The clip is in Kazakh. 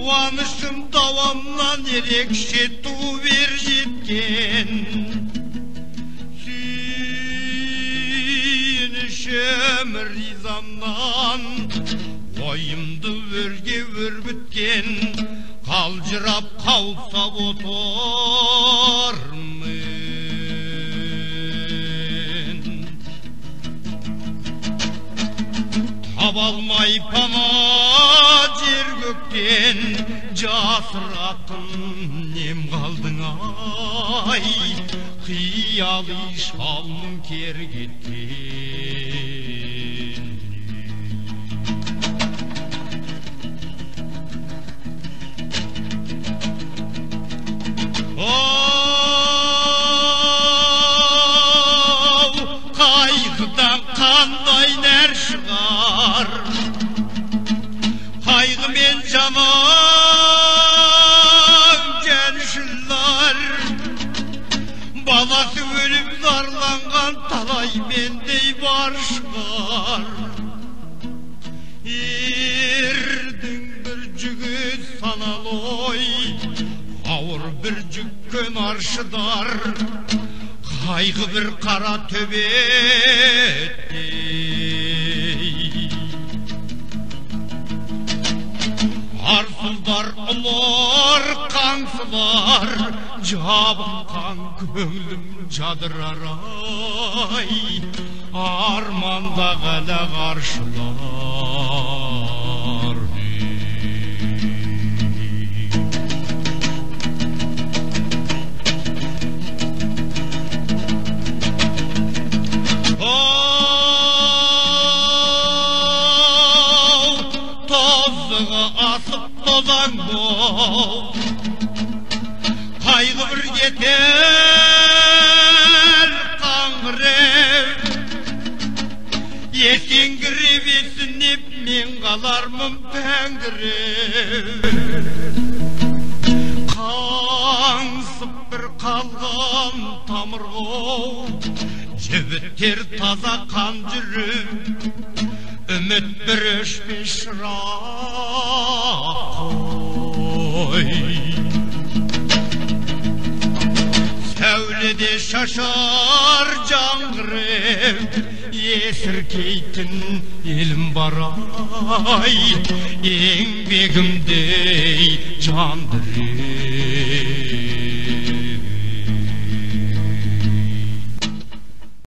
Қуанышым давамнан ерекше ту бер жеткен, сүйінішім ризамнан ойымды өрге өрбіткен, қалжырап қаусап отырмын. Таба алмай пана жер көктен, жасыратын нем қалдың ай, қиялы шалның кергеттен. Оу, қайғыдан қандай нәр шығар, қайғымен жаман жәншіллар, баласы өліп зарланған талай мендей бар шығар. Ердің бір жүгі саналы ой, ауыр бір жүккен аршыдар, қайғы бір қара төбеттей. Арсыздар ұлар қаңсылар, жабыққан көңілім жадырар-ай, арманда ғала қаршылар. Асып тозаң бол, қайғы бір кетер қаңғырып, есеңгіреп есінеп мен қалармын пәңгіреп. Қаңсып бір қалған тамырғау, жібіттер таза қан жүріп, үміт бір өшпес шырақ қой. Сәуледе шашар жаңғырып, есіркейтін елім бар-ай, еңбегімдей жандырып.